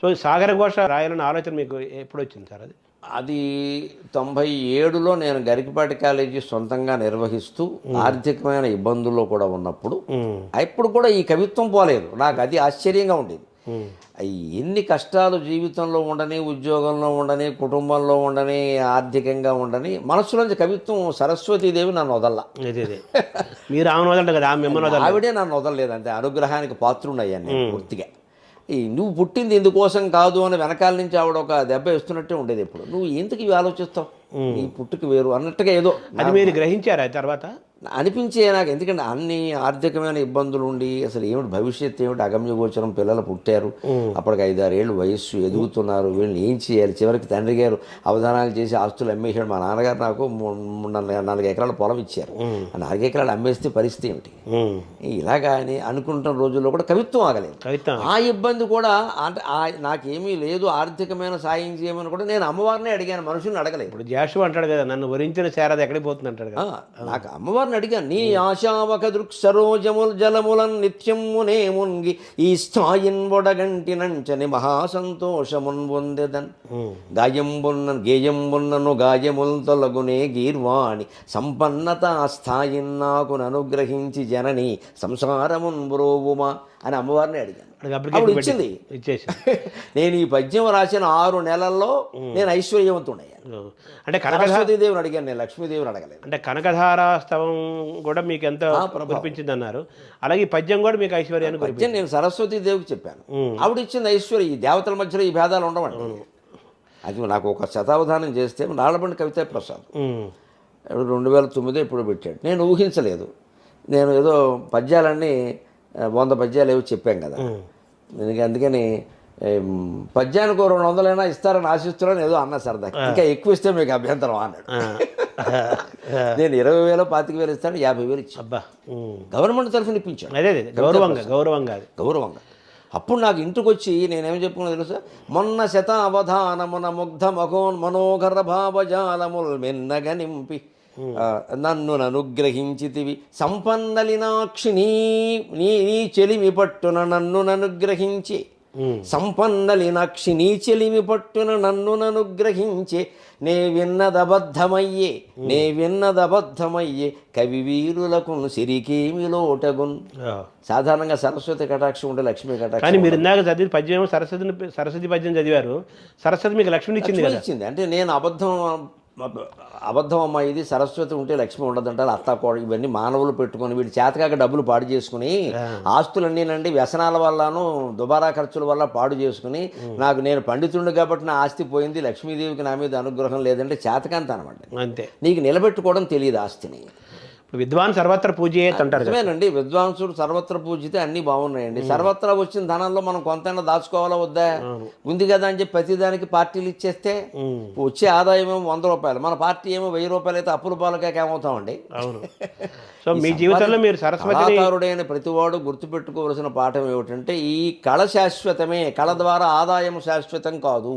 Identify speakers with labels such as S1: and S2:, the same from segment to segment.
S1: So సాగర ఘోష రాయాలన్న ఆలోచన మీకు ఎప్పుడు వచ్చింది సార్? అది
S2: అది 97లో నేను గరికపాటి కాలేజీ సొంతంగా నిర్వహిస్తూ ఆర్థికమైన ఇబ్బందుల్లో కూడా ఉన్నప్పుడు అప్పుడు కూడా ఈ కవిత్వం పోలేదు. నాకు అది ఆశ్చర్యంగా ఉండేది. ఎన్ని కష్టాలు జీవితంలో ఉండని, ఉద్యోగంలో ఉండని, కుటుంబంలో ఉండని, ఆర్థికంగా ఉండని, మనసులోంచి కవిత్వం సరస్వతీదేవి నన్ను వదల్లా.
S1: మీరు ఆమెను వదలంట కదా,
S2: ఆవిడే నన్ను వదలలేదు. అంతే, అనుగ్రహానికి పాత్రుడయ్యాను నేను పూర్తిగా. నువ్వు పుట్టింది ఇందుకోసం కాదు అని వెనకాల నుంచి ఆవిడ ఒక దెబ్బ ఇస్తున్నట్టే ఉండేది. ఎప్పుడు నువ్వు ఎందుకు ఇవి ఆలోచిస్తావు, నీ పుట్టుక వేరు అన్నట్టుగా ఏదో
S1: అది మీరు గ్రహించారా తర్వాత?
S2: అనిపించే నాకు. ఎందుకంటే అన్ని ఆర్థికమైన ఇబ్బందులు ఉండి అసలు ఏమిటి భవిష్యత్తు ఏమిటి, అగమ్య గోచరం, పిల్లలు పుట్టారు, అప్పటికి 5-6 ఏళ్ళు వయస్సు, ఎదుగుతున్నారు, వీళ్ళని ఏం చేయాలి. చివరికి తండ్రి గారు అవధానాలు చేసి ఆస్తులు అమ్మేశాడు. మా నాన్నగారు నాకు 4 ఎకరాల పొలం ఇచ్చారు. 4 ఎకరాలు అమ్మేస్తే పరిస్థితి ఏమిటి, ఇలాగా అని అనుకుంటున్న రోజుల్లో కూడా కవిత్వం ఆగలేదు. ఆ ఇబ్బంది కూడా అంటే నాకేమీ లేదు, ఆర్థికమైన సాయం చేయమని కూడా నేను అమ్మవారిని అడిగాను, మనుషుల్ని అడగలేదు.
S1: ఇప్పుడు జాషువా అంటాడు కదా, నన్ను వరించిన శారద ఎక్కడికి పోతుంది అంటాడు కదా.
S2: నాకు అమ్మవారిని అడిగాను, నీ ఆశావక దృక్సరోజముల్ జలములన్ నిత్యమునే మున్గి ఈ స్థాయిన్ వడగంటినంచని మహాసంతోషమున్ పొందెదన్ గేయంబున్నను గాయముల్ తొలగునే గీర్వాణి సంపన్నత స్థాయిన్ నాకు అనుగ్రహించి జనని సంసారమున్ బ్రోవుమా అని అమ్మవారిని అడిగాను. అప్పుడు ఇచ్చింది. నేను ఈ పద్యం రాసిన 6 నెలల్లో నేను ఐశ్వర్యవంతుడయ్యాను.
S1: అంటే
S2: సరస్వతీదేవిని అడిగాను, నేను లక్ష్మీదేవిని అడగలేదు.
S1: అంటే కనకధారాస్తవం కూడా మీకు ఎంత కురిపించింది అన్నారు, అలాగే ఈ పద్యం కూడా మీకు ఐశ్వర్యాన్ని
S2: పద్యం నేను సరస్వతీదేవికి చెప్పాను, ఆవిడ ఇచ్చింది ఐశ్వర్యం. ఈ దేవతల మధ్యలో ఈ భేదాలు ఉండవండి. అది నాకు ఒక శతావధానం చేస్తే నాళ్ళబండి కవితా ప్రసాద్ 2009 ఇప్పుడు పెట్టాడు. నేను ఊహించలేదు. నేను ఏదో పద్యాలన్నీ 100 పద్యాలు ఏవో చెప్పాం కదా, అందుకని పద్యానికి 200 ఇస్తారని ఆశిస్తున్నాను ఏదో అన్నా సరదా. ఇంకా ఎక్కువ ఇస్తే మీకు అభ్యంతరం అన్నాడు. నేను 20,000 25,000 ఇస్తాను, 50,000 ఇచ్చాను. గవర్నమెంట్ తరఫున ఇప్పించాను. గౌరవంగా. అప్పుడు నాకు ఇంటికి వచ్చి నేనేం చెప్పుకున్నా తెలుసా, మొన్న శతావధానమున ముగ్ధ మనోహర భావజాలముల్ మెన్నగ నింపి నన్ను అనుగ్రహించితివి సంపన్నలినాక్షి నీ చెలిమి పట్టున నన్ను అనుగ్రహించి సంపన్నలినాక్షి నీ చెలిమి పట్టున నన్ను అనుగ్రహించే నే విన్నదబద్ధమయ్యే కవి వీరులకు సిరికేమి లోటగున్. సాధారణంగా సరస్వతి కటాక్షం ఉంటే లక్ష్మీ కటాక్షం.
S1: కానీ మీరు ఇందాక చదివి పద్యం సరస్వతి పద్యం చదివారు, సరస్వతి మీకు లక్ష్మిని ఇచ్చింది.
S2: అంటే నేను అబద్ధం అమ్మ, ఇది సరస్వతి ఉంటే లక్ష్మి ఉండదంటారు. అత్తాకోడ ఇవన్నీ మానవులు పెట్టుకొని వీడి చేతకాక డబ్బులు పాడు చేసుకుని ఆస్తులన్నీనండి వ్యసనాల వల్లను దుబారా ఖర్చుల వల్ల పాడు చేసుకుని నేను పండితుడు కాబట్టి నా ఆస్తి పోయింది, లక్ష్మీదేవికి నా మీద అనుగ్రహం లేదంటే చేతకాంత అనమాట.
S1: అంతే,
S2: నీకు నిలబెట్టుకోవడం తెలియదు ఆస్తిని.
S1: విద్వాన్ సర్వత్ర పూజయేత్ అంటారు.
S2: నిజమేనండి, విద్వాంసుడు సర్వత్ర పూజితే అన్నీ బాగున్నాయండి. సర్వత్రా వచ్చిన ధనంలో మనం కొంతైనా దాచుకోవాలా వద్దా? ఉంది కదా అని చెప్పి ప్రతిదానికి పార్టీలు ఇచ్చేస్తే వచ్చే ఆదాయం ఏమో 100 రూపాయలు, మన పార్టీ ఏమో 1000 రూపాయలు అయితే అప్పుల పాలకాక ఏమవుతామండి.
S1: సో మీ జీవితంలో మీరు
S2: కళాకారుడైన ప్రతివాడు గుర్తుపెట్టుకోవలసిన పాఠం ఏమిటంటే, ఈ కళ శాశ్వతమే, కళ ద్వారా ఆదాయం శాశ్వతం కాదు.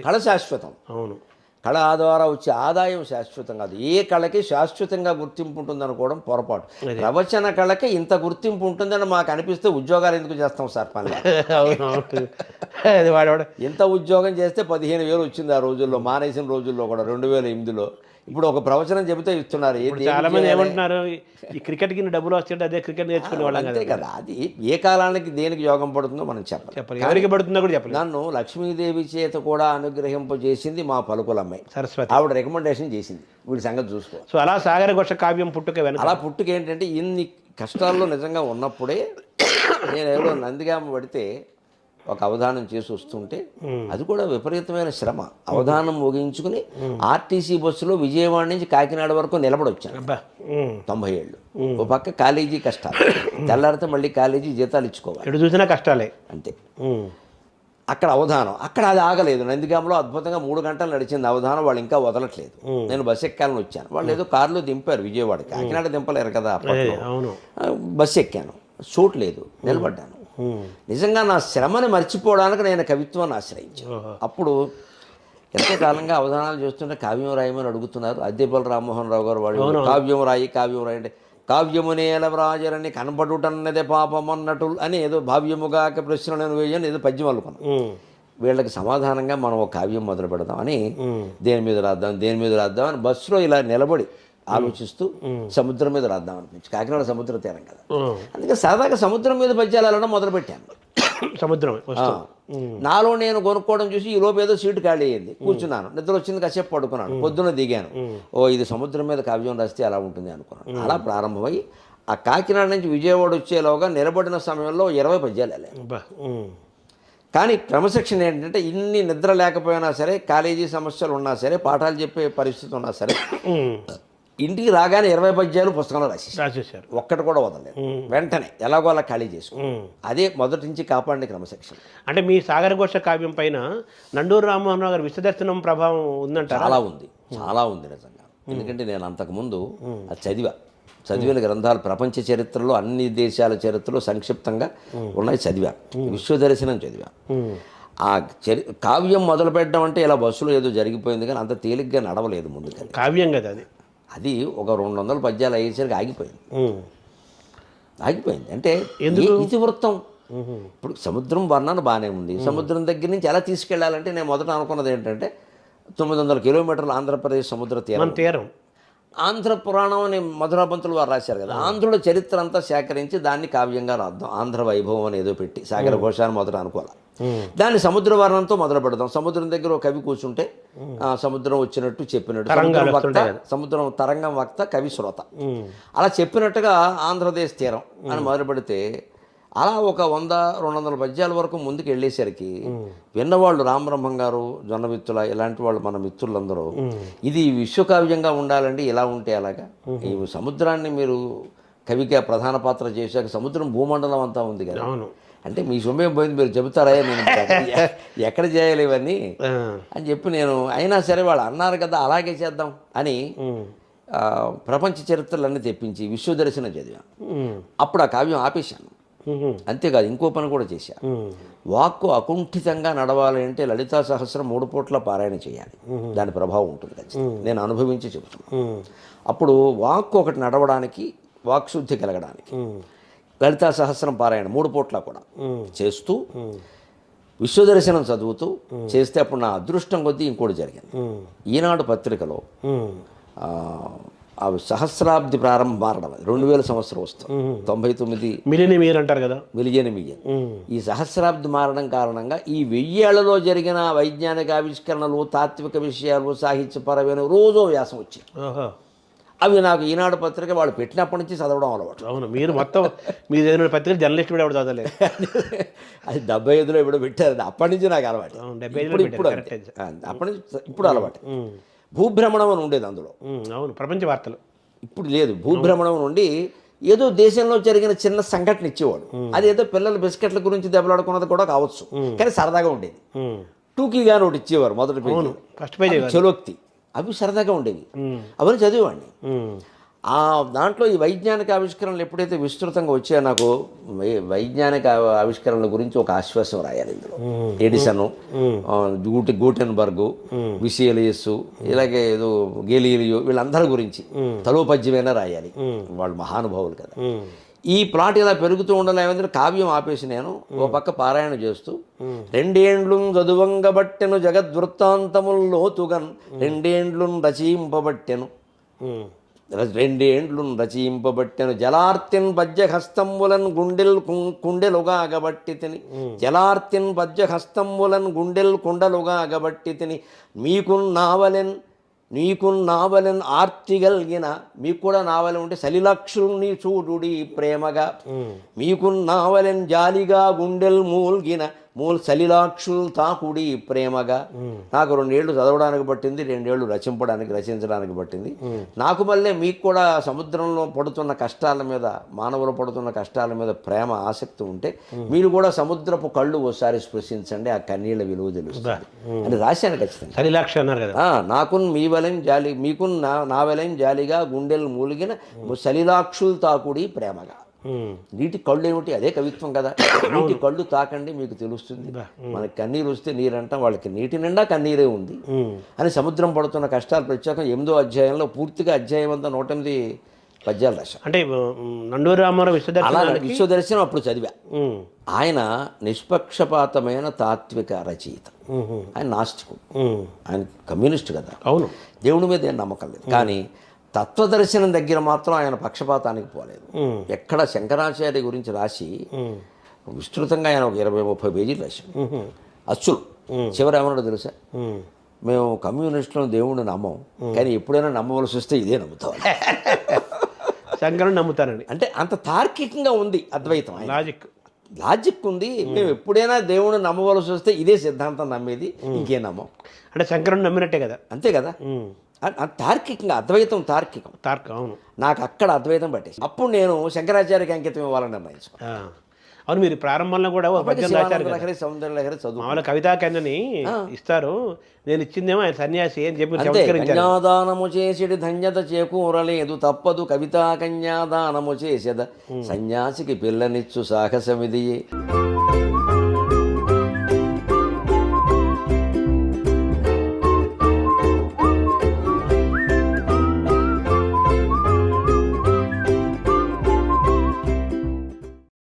S2: కళ శాశ్వతం.
S1: అవును,
S2: కళ ద్వారా వచ్చే ఆదాయం శాశ్వతం కాదు. ఏ కళకి శాశ్వతంగా గుర్తింపు ఉంటుంది అనుకోవడం పొరపాటు. ప్రవచన కళకి ఇంత గుర్తింపు ఉంటుందని మాకు అనిపిస్తే ఉద్యోగాలు ఎందుకు చేస్తాం సార్ పని? ఇంత ఉద్యోగం చేస్తే 15,000 వచ్చింది ఆ రోజుల్లో, మానేసిన రోజుల్లో కూడా 2008లో. ఇప్పుడు ఒక ప్రవచనం చెబితే ఇస్తున్నారు.
S1: చాలా మంది ఏమంటున్నారు, ఈ క్రికెట్కి డబ్బులు వస్తుంటే అదే క్రికెట్ నేర్చుకునే వాళ్ళం
S2: అంతే కదా. అది ఏ కాలానికి దేనికి యోగం పడుతుందో మనం చెప్పాలి,
S1: ఎవరికి పడుతుందో కూడా చెప్పాలి.
S2: నన్ను లక్ష్మీదేవి చేత కూడా అనుగ్రహింపజేసింది మా పలుకులమ్మాయి సరస్వతి. ఆవిడ రికమెండేషన్ చేసింది, వీడి సంగతి చూసుకో.
S1: సో అలా సాగర ఘోష కావ్యం పుట్టుక
S2: అలా పుట్టుక ఏంటంటే, ఇన్ని కష్టాల్లో నిజంగా ఉన్నప్పుడే నేను ఎవరో నందిగామ పడితే ఒక అవధానం చేసి వస్తుంటే, అది కూడా విపరీతమైన శ్రమ. అవధానం ముగించుకుని ఆర్టీసీ బస్సులో విజయవాడ నుంచి కాకినాడ వరకు నిలబడొచ్చాను. 90 ఏళ్ళు. ఒక పక్క కాలేజీ కష్టాలు, తెల్లారితే మళ్ళీ కాలేజీ జీతాలు ఇచ్చుకోవాలి,
S1: ఎటు చూసినా కష్టాలే.
S2: అంతే. అక్కడ అవధానం, అక్కడ అది ఆగలేదు. నందిగామలో అద్భుతంగా 3 గంటలు నడిచింది అవధానం. వాళ్ళు ఇంకా వదలట్లేదు. నేను బస్సు ఎక్కాలని వచ్చాను, వాళ్ళు ఏదో కారులో దింపారు విజయవాడకి. కాకినాడ దింపలేరు కదా అప్పట్లో. బస్సు ఎక్కాను, చోటు లేదు, నిలబడ్డాను. నిజంగా నా శ్రమని మర్చిపోవడానికి నేను కవిత్వాన్ని ఆశ్రయించాను. అప్పుడు ఎంతకాలంగా అవధానాలు చేస్తుంటే కావ్యం రాయమని అడుగుతున్నారు. అద్దెపల్లి రామ్మోహన్ రావు గారు వాళ్ళు కావ్యం రాయి అంటే కావ్యమునేల వ్రాజరని కనపడుటన్నదే పాపమన్నటు అని ఏదో భావ్యముగాక ప్రశ్నలను వేయని ఏదో పద్యం అల్లుకున్నాం. వీళ్ళకి సమాధానంగా మనం ఒక కావ్యం మొదలు పెడదామని దేని మీద రాద్దాం అని బస్సులో ఇలా నిలబడి ఆలోచిస్తూ సముద్రం మీద రాద్దాం అనిపించి, కాకినాడ సముద్ర తీరం కదా, అందుకే సరదాగా సముద్రం మీద పద్యాలు వెళ్ళడం మొదలుపెట్టాను.
S1: సముద్రం
S2: నాలో నేను కొనుక్కోవడం చూసి ఈ లోపు ఏదో సీటు ఖాళీ అయ్యింది, కూర్చున్నాను, నిద్ర వచ్చింది, కాసేపు పడుకున్నాను, పొద్దున్న దిగాను, ఇది సముద్రం మీద కావ్యం రాస్తే అలా ఉంటుంది అనుకున్నాను. అలా ప్రారంభమై ఆ కాకినాడ నుంచి విజయవాడ వచ్చేలోగా నిలబడిన సమయంలో 20 పద్యాలు వెళ్ళాను. కానీ క్రమశిక్షణ ఏంటంటే ఇన్ని నిద్ర లేకపోయినా సరే, కాలేజీ సమస్యలు ఉన్నా సరే, పాఠాలు చెప్పే పరిస్థితి ఉన్నా సరే, ఇంటికి రాగానే 20 పద్యాలు పుస్తకంలో రాసేసారు, ఒక్కటి కూడా వదలలేదు. వెంటనే ఎలాగో అలా ఖాళీ చేసుకో, అదే మొదటి నుంచి కాపాడిన క్రమశిక్షణ.
S1: అంటే మీ సాగర ఘోష కావ్యం పైన నండూరు రామ్మోహన్ రావు గారి విశ్వదర్శనం ప్రభావం ఉందంట.
S2: చాలా ఉంది నిజంగా. ఎందుకంటే నేను అంతకుముందు అది చదివిన గ్రంథాలు ప్రపంచ చరిత్రలో అన్ని దేశాల చరిత్రలో సంక్షిప్తంగా ఉన్నాయి, చదివా. విశ్వదర్శనం చదివా. ఆ కావ్యం మొదలు పెట్టడం అంటే ఇలా బస్సులో ఏదో జరిగిపోయింది, కానీ అంత తేలిగ్గా నడవలేదు ముందుగా.
S1: కావ్యం కదా
S2: అది ఒక 200 పద్యాలు అయ్యేసరికి ఆగిపోయింది. అంటే ఇతివృత్తం. ఇప్పుడు సముద్రం వర్ణన బాగానే ఉంది, సముద్రం దగ్గర నుంచి ఎలా తీసుకెళ్లాలంటే నేను మొదట అనుకున్నది ఏంటంటే 900 కిలోమీటర్లు ఆంధ్రప్రదేశ్ సముద్ర తీరం. ఆంధ్ర పురాణం అని మధురాబంతులు వారు రాశారు కదా, ఆంధ్రుల చరిత్ర అంతా సేకరించి దాన్ని కావ్యంగా రాద్దాం, ఆంధ్ర వైభవం అని ఏదో పెట్టి సాగర ఘోషాన్ని మొదట అనుకోవాలి. దాన్ని సముద్ర వర్ణంతో మొదలు పెడదాం. సముద్రం దగ్గర ఒక కవి కూర్చుంటే సముద్రం వచ్చినట్టు చెప్పినట్టు, సముద్రం తరంగం వక్త, కవి శ్రోత, అలా చెప్పినట్టుగా ఆంధ్రదేశ్ తీరం అని మొదలు పెడితే అలా ఒక 100-200 పద్యాల వరకు ముందుకు వెళ్ళేసరికి విన్నవాళ్ళు రామబ్రహ్మం గారు, జొన్నవిత్తుల ఇలాంటి వాళ్ళు మన మిత్రులందరూ ఇది విశ్వకావ్యంగా ఉండాలండి, ఇలా ఉంటే అలాగా, ఈ సముద్రాన్ని మీరు కవిగా ప్రధాన పాత్ర చేశాక సముద్రం భూమండలం అంతా ఉంది కదా, అంటే మీ సమయం పోయింది, మీరు చెబుతారా, నేను ఎక్కడ చేయాలి ఇవన్నీ అని చెప్పి నేను, అయినా సరే వాళ్ళు అన్నారు కదా అలాగే చేద్దాం అని ప్రపంచ చరిత్రలన్నీ తెప్పించి విశ్వదర్శనం చదివాను. అప్పుడు ఆ కావ్యం ఆపేశాను. అంతేకాదు ఇంకో పని కూడా చేశాను. వాక్కు అకుంఠితంగా నడవాలి అంటే లలితా సహస్రం 3 పూట్ల పారాయణ చేయాలి, దాని ప్రభావం ఉంటుంది ఖచ్చితంగా, నేను అనుభవించి చెబుతున్నాను. అప్పుడు వాక్కు ఒకటి నడవడానికి, వాక్శుద్ధి కలగడానికి లలితా సహస్రం పారాయణ 3 పూట్ల కూడా చేస్తూ విశ్వదర్శనం చదువుతూ చేస్తే అప్పుడు నా అదృష్టం కొద్దీ ఇంకోటి జరిగింది. ఈనాడు పత్రికలో ఆ సహస్రాబ్ది ప్రారంభం మారడం, 2000 సంవత్సరం వస్తుంది, 99
S1: మిలియన్ ఇయర్ అంటారు కదా,
S2: మిలియన్. ఈ సహస్రాబ్ది మారడం కారణంగా ఈ 1000 ఏళ్లలో జరిగిన వైజ్ఞానిక ఆవిష్కరణలు, తాత్విక విషయాలు, సాహిత్యపరమైన రోజో వ్యాసం వచ్చాయి. అవి నాకు ఈనాడు పత్రిక వాళ్ళు పెట్టినప్పటి నుంచి చదవడం అలవాటు.
S1: అవును, మీరు మొత్తం మీరు పత్రిక జర్నలిస్ట్ కూడా ఎవరు చదవలేదు.
S2: అది 75లో ఎప్పుడో పెట్టారు, అప్పటి నుంచి నాకు అలవాటు. అప్పటి నుంచి ఇప్పుడు అలవాటు. భూభ్రమణం అని ఉండేది అందులో.
S1: అవును, ప్రపంచ వార్తలు.
S2: ఇప్పుడు లేదు. భూభ్రమణం నుండి ఏదో దేశంలో జరిగిన చిన్న సంఘటన ఇచ్చేవాడు, అది ఏదో పిల్లల బిస్కెట్ల గురించి దెబ్బలాడుకున్నది కూడా కావచ్చు, కానీ సరదాగా ఉండేది. టూకీగా ఒకటి ఇచ్చేవారు మొదటి పేజీ, చలోక్తి, అవి సరదాగా ఉండేవి, అవన్నీ చదివేవాడిని. ఆ దాంట్లో ఈ వైజ్ఞానిక ఆవిష్కరణలు ఎప్పుడైతే విస్తృతంగా వచ్చాయో నాకు వైజ్ఞానిక ఆవిష్కరణల గురించి ఒక ఆశ్వాసం రాయాలి ఇందులో. ఎడిసన్, గూటెన్బర్గ్, విసియలియస్, ఇలాగే ఏదో గెలీలియో, వీళ్ళందరి గురించి తలోపద్యమైనా రాయాలి, వాళ్ళు మహానుభావులు కదా. ఈ ప్లాట్ ఇలా పెరుగుతూ ఉండాలి. కావ్యం ఆపేసి నేను ఓ పక్క పారాయణ చేస్తూ 2 ఏండ్లు చదువంగబట్టెను జగద్వృత్తాంతముల్ లోతుగన్ 2 ఏండ్లు రచయింపబట్టెను 2 ఏండ్లు రచయింపబట్టెను జలార్తిన్ పద్యహస్తంబులన్ కుండెలుగా అగబట్టి తిని జలార్తిన్ పద్యహస్తంబులన్ కుండలుగా అగబట్టి తిని నీకు నావలెన్ ఆర్తిగలిగిన, మీకు కూడా నావలె ఉంటే సలిలక్షుల్ని చూడుడి ప్రేమగా, మీకు నావలెన్ జాలిగా గుండెల్ మూల్గిన సలిలాక్షులు తాకుడి ప్రేమగా. నాకు 2 ఏళ్ళు చదవడానికి పట్టింది, 2 ఏళ్ళు రచించడానికి పట్టింది. నాకు మళ్ళీ మీకు కూడా సముద్రంలో పడుతున్న కష్టాల మీద, మానవులు పడుతున్న కష్టాల మీద ప్రేమ, ఆసక్తి ఉంటే మీరు కూడా సముద్రపు కళ్ళు ఓసారి స్పృశించండి, ఆ కన్నీళ్ళ విలువ తెలుస్తుంది అని రాశాను ఖచ్చితంగా. నాకున్ మీ వలెం జాలి, మీకున్ నా వలెం జాలిగా గుండెలు మూలిగిన సలిలాక్షులు తాకుడి ప్రేమగా. నీటి కళ్ళు ఏమిటి, అదే కవిత్వం కదా. నీటి కళ్ళు తాకండి, మీకు తెలుస్తుంది. మనకి కన్నీరు వస్తే నీరంటాం, వాళ్ళకి నీటి నిండా కన్నీరే ఉంది అని. సముద్రం పడుతున్న కష్టాలు ప్రత్యేకం 8వ అధ్యాయంలో పూర్తిగా అధ్యాయం అంతా 108 పద్యాలు రాశాను.
S1: అంటే నండూరి రామారావు
S2: అలా
S1: విశ్వదర్శనానికి
S2: విశ్వదర్శనం అప్పుడు చదివా.
S1: ఉమ్,
S2: ఆయన నిష్పక్షపాతమైన తాత్విక రచయిత.
S1: ఉమ్,
S2: ఆయన నాస్తికుడు,
S1: ఉమ్,
S2: ఆయన కమ్యూనిస్ట్ కదా,
S1: అవును.
S2: దేవుడి మీద ఏం నమ్మకం లేదు. కానీ తత్వదర్శనం దగ్గర మాత్రం ఆయన పక్షపాతానికి పోలేదు.
S1: ఉమ్,
S2: ఎక్కడ శంకరాచార్య గురించి రాసి
S1: ఉమ్,
S2: విస్తృతంగా ఆయన ఒక 20-30 పేజీలు రాశాడు.
S1: ఉమ్,
S2: అచ్చులు చివరి ఏమన్నాడో తెలుసా?
S1: ఉమ్.
S2: మేము కమ్యూనిస్టులను దేవుడిని నమ్మం, కానీ ఎప్పుడైనా నమ్మవలసి వస్తే ఇదే నమ్ముతాం.
S1: శంకరుని నమ్ముతానండి.
S2: అంటే అంత తార్కికంగా ఉంది అద్వైతం.
S1: లాజిక్.
S2: లాజిక్ ఉంది. మేము ఎప్పుడైనా దేవుడిని నమ్మవలసి వస్తే ఇదే సిద్ధాంతం నమ్మేది, ఇంకేం నమ్మం.
S1: అంటే శంకరుని నమ్మినట్టే కదా.
S2: అంతే కదా.
S1: ఉమ్,
S2: తార్కికంగా అద్వైతం తార్కికం.
S1: తార్కం. అవును.
S2: నాకు అక్కడ అద్వైతం పట్టేసి అప్పుడు నేను శంకరాచార్యకి అంకితం ఇవ్వాలని నిర్ణయించుకున్నాను.
S1: ఆ. అవును, మీరు ప్రారంభంలో కూడా ఒక పద్యం రాశారు
S2: శివానంద
S1: కదా.
S2: లహరి, సౌందర్య లహరి చదువు.
S1: మామూలు కవితా కన్యని ఇస్తారు, నేను ఇచ్చిందేమో ఆయన సన్యాసి అని చెప్పి
S2: అంతే.
S1: చమత్కరించారు.
S2: కన్యాదానము చేసేది ధన్యత చేకూరలేదు, తప్పదు కవితా కన్యాదానము చేసేద, సన్యాసికి పిల్లనిచ్చు సాహసమిది.